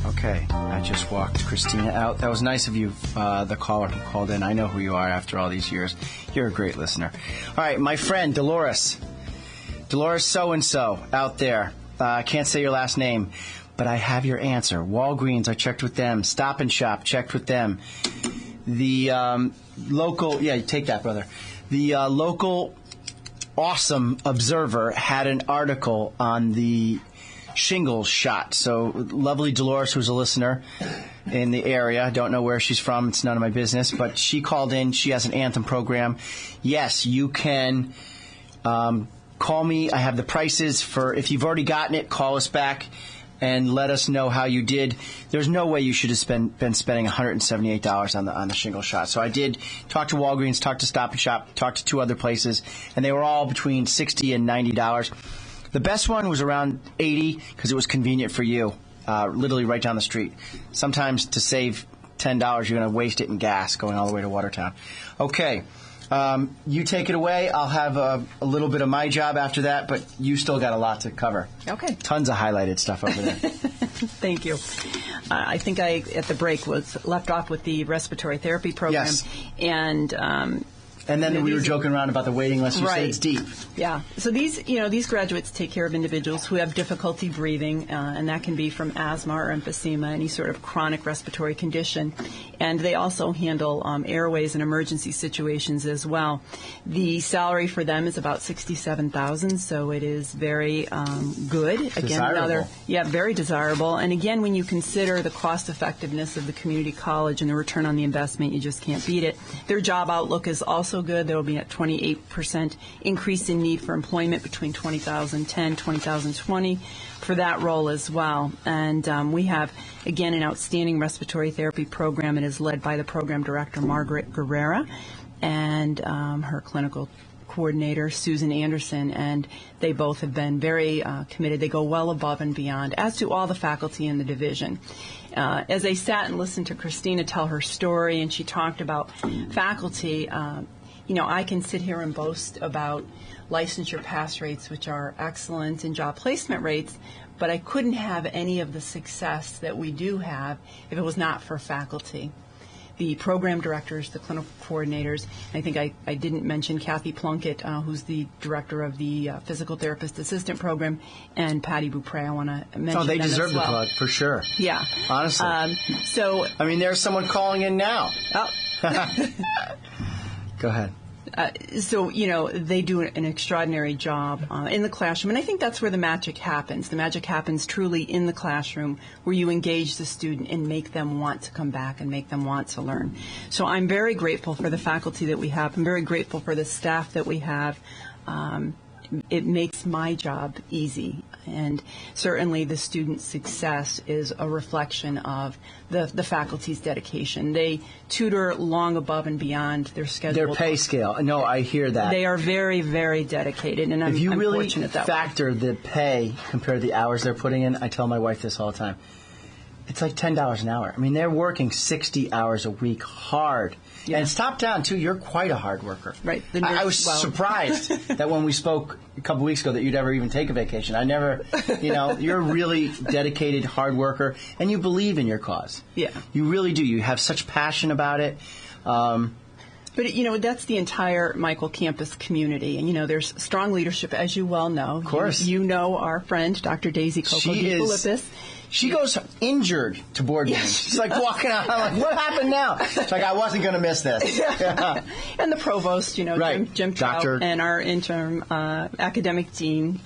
Okay, I just walked Christina out. That was nice of you, the caller who called in. I know who you are after all these years. You're a great listener. All right, my friend, Dolores. Dolores so-and-so out there. I can't say your last name, but I have your answer. Walgreens, I checked with them. Stop and Shop, checked with them. The local, yeah, take that, brother. The local Awesome Observer had an article on the shingles shot. So lovely Dolores, who's a listener in the area. I don't know where she's from. It's none of my business. But she called in. She has an Anthem program. Yes, you can call me. I have the prices for, if you've already gotten it, call us back and let us know how you did. There's no way you should have been spending $178 on the shingle shot. So I did talk to Walgreens, talk to Stop and Shop, talk to 2 other places, and they were all between $60 and $90. The best one was around $80 because it was convenient for you, literally right down the street. Sometimes to save $10, you're going to waste it in gas going all the way to Watertown. Okay, you take it away. I'll have a little bit of my job after that, but you still got a lot to cover. Okay. Tons of highlighted stuff over there. Thank you. I think I, at the break, was left off with the respiratory therapy program. Yes. And then we were joking around about the waiting list. You right. said it's deep. Yeah. So these graduates take care of individuals who have difficulty breathing, and that can be from asthma or emphysema, any sort of chronic respiratory condition. And they also handle airways and emergency situations as well. The salary for them is about $67,000, so it is very good. Again, desirable. Very desirable. And again, when you consider the cost effectiveness of the community college and the return on the investment, you just can't beat it. Their job outlook is also good. There will be a 28% increase in need for employment between 2010 2020 for that role as well. And we have, again, an outstanding respiratory therapy program. It is led by the program director, Margaret Guerrera, and her clinical coordinator, Susan Anderson, and they both have been very committed. They go well above and beyond, as do all the faculty in the division. As I sat and listened to Christina tell her story, and she talked about faculty, I can sit here and boast about licensure pass rates, which are excellent, and job placement rates, but I couldn't have any of the success that we do have if it was not for faculty. The program directors, the clinical coordinators, I think I didn't mention Kathy Plunkett, who's the director of the physical therapist assistant program, and Patty Beaupre. I want to mention they them deserve as well. The plug, for sure. Yeah. Honestly. There's someone calling in now. Oh. Go ahead. They do an extraordinary job in the classroom, and I think that's where the magic happens. The magic happens truly in the classroom, where you engage the student and make them want to come back and make them want to learn. So I'm very grateful for the faculty that we have. I'm very grateful for the staff that we have. It makes my job easy, and certainly the student success is a reflection of the faculty's dedication. They tutor long above and beyond their schedule. Their pay scale. No, I hear that. They are very, very dedicated, and I'm really fortunate that factor the pay compared to the hours they're putting in, I tell my wife this all the time, it's like $10 an hour. I mean, they're working 60 hours a week hard. Yeah. And it's top down, too. You're quite a hard worker. Right. I was surprised that when we spoke a couple weeks ago that you'd ever even take a vacation. I never, you're a really dedicated, hard worker, and you believe in your cause. Yeah. You really do. You have such passion about it. But, that's the entire Michael campus community. And, there's strong leadership, as you well know. Of course. You know our friend, Dr. Daisy Coco DeFilippis. She goes injured to board games. Yes. She's like walking out. I'm like, what happened now? She's like, I wasn't going to miss this. Yeah. And the provost, right. Jim Trout, and our interim academic dean,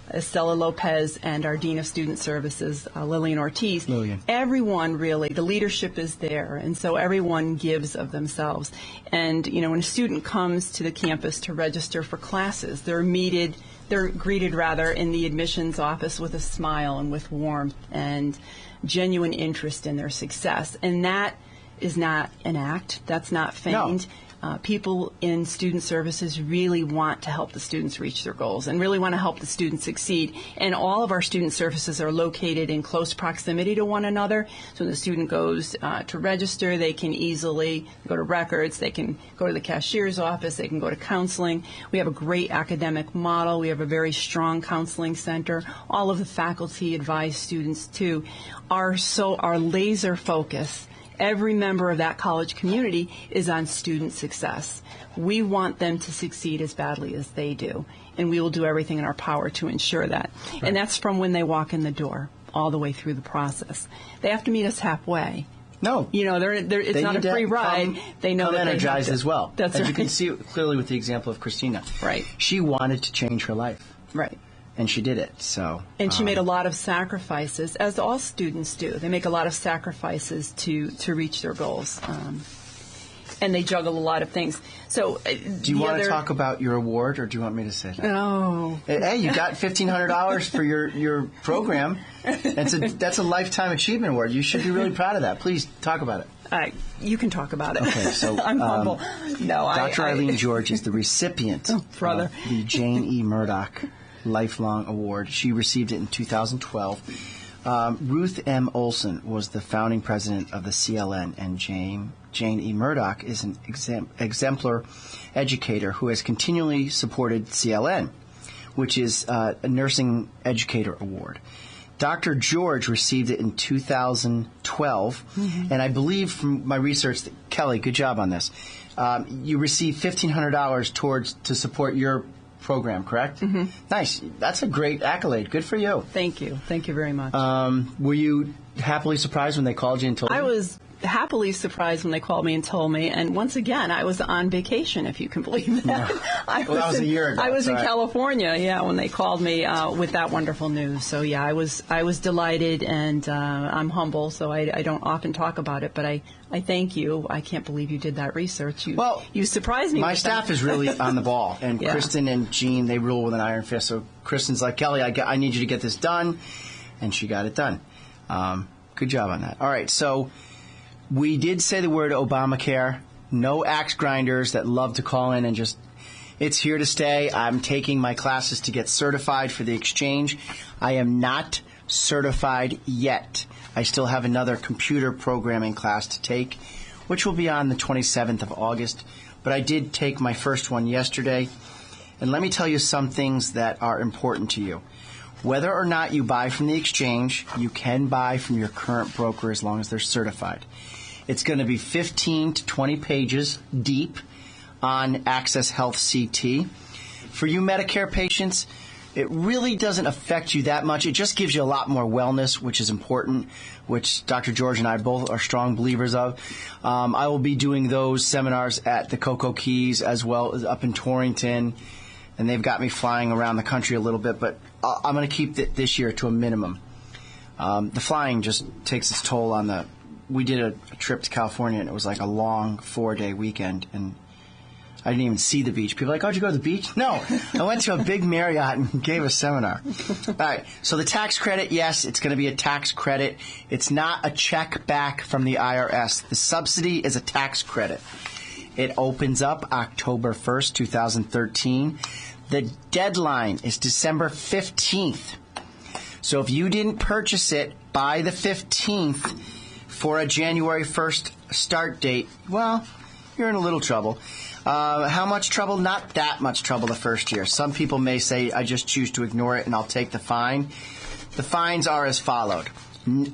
Estella Lopez, and our Dean of Student Services, Lillian Ortiz. Everyone really, the leadership is there, and so everyone gives of themselves. And, when a student comes to the campus to register for classes, they're greeted in the admissions office with a smile and with warmth and genuine interest in their success. And that is not an act. That's not feigned. No. people in student services really want to help the students reach their goals and really want to help the students succeed. And all of our student services are located in close proximity to one another. So when the student goes to register, they can easily go to records, they can go to the cashier's office, they can go to counseling. We have a great academic model. We have a very strong counseling center. All of the faculty advise students too. Our laser focus, every member of that college community, is on student success. We want them to succeed as badly as they do, and we will do everything in our power to ensure that. Right. And that's from when they walk in the door all the way through the process. They have to meet us halfway. No. It's not a free ride. They know that energized as well. That's as right. You can see clearly with the example of Christina. Right. She wanted to change her life. Right. And she did it. So. And she made a lot of sacrifices, as all students do. They make a lot of sacrifices to reach their goals. And they juggle a lot of things. So, do you want to talk about your award, or do you want me to say that? No. Hey, you got $1,500 for your program. That's a lifetime achievement award. You should be really proud of that. Please talk about it. You can talk about it. Okay, so I'm humble. No, Dr. Eileen George is the recipient of the Jane E. Murdoch Lifelong Award. She received it in 2012. Ruth M. Olson was the founding president of the CLN, and Jane E. Murdoch is an exemplar educator who has continually supported CLN, which is a Nursing Educator Award. Dr. George received it in 2012, and I believe from my research that, Kelly, good job on this, you received $1,500 to support your program, correct? Mm-hmm. Nice. That's a great accolade. Good for you. Thank you. Thank you very much. Were you happily surprised when they called you and told you? I was happily surprised when they called me and told me. And once again, I was on vacation, if you can believe that. That was a year ago. I was in California, when they called me with that wonderful news. So, yeah, I was delighted, and I'm humble, so I don't often talk about it. But I thank you. I can't believe you did that research. You surprised me. My staff is really on the ball, and yeah. Kristen and Jean, they rule with an iron fist. So Kristen's like, Kelly, I need you to get this done, and she got it done. Good job on that. All right, so we did say the word Obamacare. No axe grinders that love to call in and just, it's here to stay. I'm taking my classes to get certified for the exchange. I am not certified yet. I still have another computer programming class to take, which will be on the 27th of August. But I did take my first one yesterday. And let me tell you some things that are important to you. Whether or not you buy from the exchange, you can buy from your current broker as long as they're certified. It's going to be 15 to 20 pages deep on Access Health CT. For you Medicare patients, it really doesn't affect you that much. It just gives you a lot more wellness, which is important, which Dr. George and I both are strong believers of. I will be doing those seminars at the Cocoa Keys as well as up in Torrington, and they've got me flying around the country a little bit, but I'm going to keep it this year to a minimum. The flying just takes its toll on we did a trip to California, and it was like a long 4-day weekend, and I didn't even see the beach. People are like, oh, did you go to the beach? No, I went to a big Marriott and gave a seminar. All right, so the tax credit, yes, it's going to be a tax credit. It's not a check back from the IRS. The subsidy is a tax credit. It opens up October 1st, 2013. The deadline is December 15th. So if you didn't purchase it by the 15th for a January 1st start date, well, you're in a little trouble. How much trouble? Not that much trouble the first year. Some people may say, I just choose to ignore it and I'll take the fine. The fines are as followed.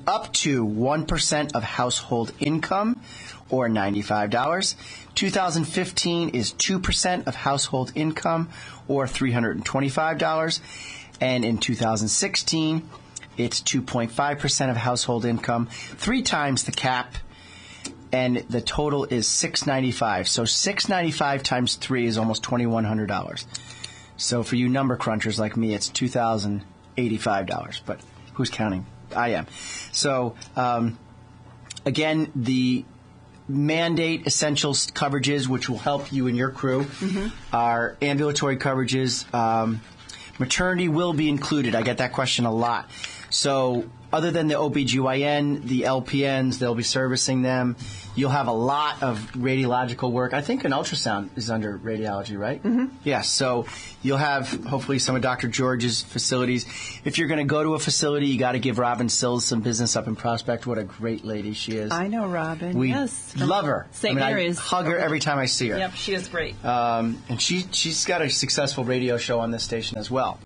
Up to 1% of household income, or $95. 2015 is 2% of household income, or $325. And in 2016, it's 2.5% of household income, 3 times the cap, and the total is $695. So $695 times 3 is almost $2,100. So for you number crunchers like me, it's $2,085. But who's counting? I am. So again, the mandate essentials coverages, which will help you and your crew, are ambulatory coverages. Maternity will be included. I get that question a lot. So other than the OBGYN, the LPNs, they'll be servicing them. You'll have a lot of radiological work. I think an ultrasound is under radiology, right? Mm-hmm. Yes. So you'll have hopefully some of Dr. George's facilities. If you're going to go to a facility, you got to give Robin Sills some business up in Prospect. What a great lady she is. I know Robin. We yes. love her. St. Mary's. I hug her every time I see her. Yep, she is great. And she's got a successful radio show on this station as well.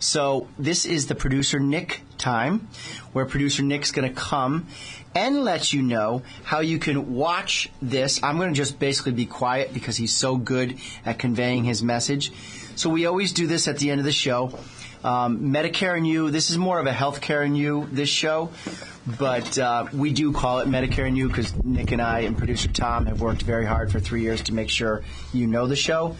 So this is the Producer Nick time, where Producer Nick's going to come and let you know how you can watch this. I'm going to just basically be quiet because he's so good at conveying his message. So we always do this at the end of the show. Medicare and You, this is more of a Healthcare and You, this show. But we do call it Medicare and You because Nick and I and Producer Tom have worked very hard for 3 years to make sure you know the show.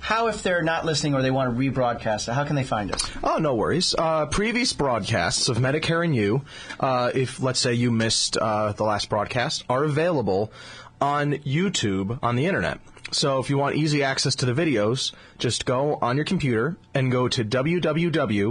How, if they're not listening or they want to rebroadcast it, how can they find us? Oh, no worries. Previous broadcasts of Medicare and You, if, let's say, you missed the last broadcast, are available on YouTube on the Internet. So if you want easy access to the videos, just go on your computer and go to www.watr.com,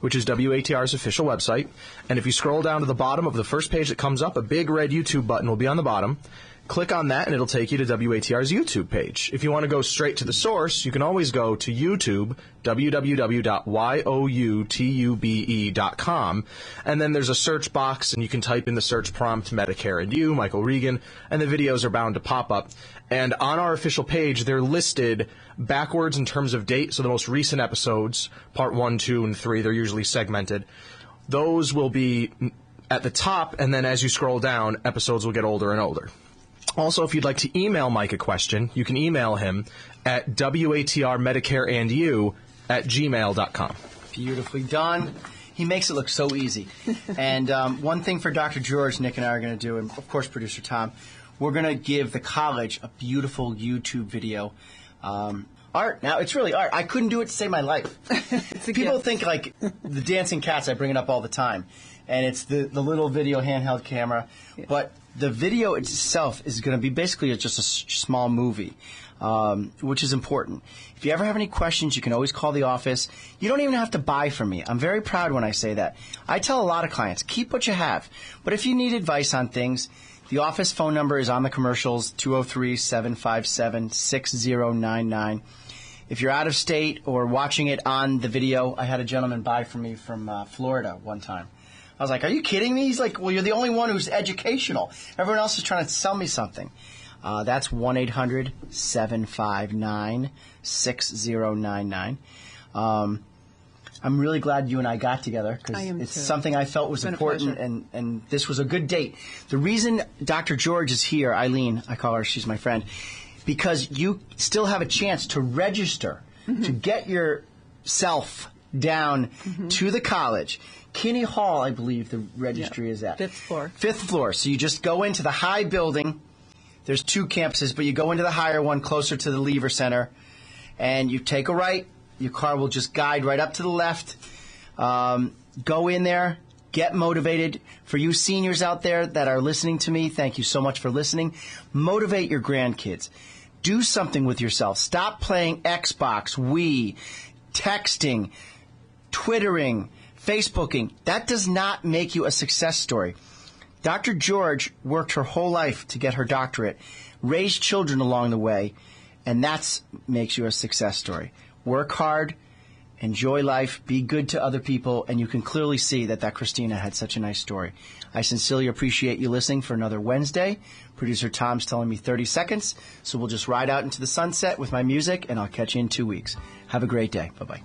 which is WATR's official website. And if you scroll down to the bottom of the first page that comes up, a big red YouTube button will be on the bottom. Click on that, and it'll take you to WATR's YouTube page. If you want to go straight to the source, you can always go to YouTube, www.youtube.com, and then there's a search box, and you can type in the search prompt, Medicare and You, Michael Regan, and the videos are bound to pop up. And on our official page, they're listed backwards in terms of date, so the most recent episodes, part 1, 2, and 3, they're usually segmented. Those will be at the top, and then as you scroll down, episodes will get older and older. Also, if you'd like to email Mike a question, you can email him at watrmedicareandyou@gmail.com. Beautifully done. He makes it look so easy. And one thing for Dr. George, Nick and I are going to do, and of course Producer Tom, we're going to give the college a beautiful YouTube video. Art. Now, it's really art. I couldn't do it to save my life. People think like the dancing cats, I bring it up all the time. And it's the little video handheld camera. Yeah. But the video itself is going to be basically just a small movie, which is important. If you ever have any questions, you can always call the office. You don't even have to buy from me. I'm very proud when I say that. I tell a lot of clients, keep what you have. But if you need advice on things, the office phone number is on the commercials, 203-757-6099. If you're out of state or watching it on the video, I had a gentleman buy from me from Florida one time. I was like, are you kidding me? He's like, well, you're the only one who's educational. Everyone else is trying to sell me something. That's 1-800-759-6099. I'm really glad you and I got together because it's something I felt was important, and this was a good date. The reason Dr. George is here, Eileen, I call her, she's my friend, because you still have a chance to register, to get yourself down to the college. Kinney Hall, I believe the registry is at. 5th floor. 5th floor. So you just go into the high building. There's 2 campuses, but you go into the higher one closer to the Lever Center, and you take a right. Your car will just guide right up to the left. Go in there. Get motivated. For you seniors out there that are listening to me, thank you so much for listening. Motivate your grandkids. Do something with yourself. Stop playing Xbox, Wii, texting, Twittering, Facebooking. That does not make you a success story. Dr. George worked her whole life to get her doctorate, raised children along the way, and that makes you a success story. Work hard, enjoy life, be good to other people, and you can clearly see that Christina had such a nice story. I sincerely appreciate you listening for another Wednesday. Producer Tom's telling me 30 seconds, so we'll just ride out into the sunset with my music, and I'll catch you in 2 weeks. Have a great day. Bye-bye.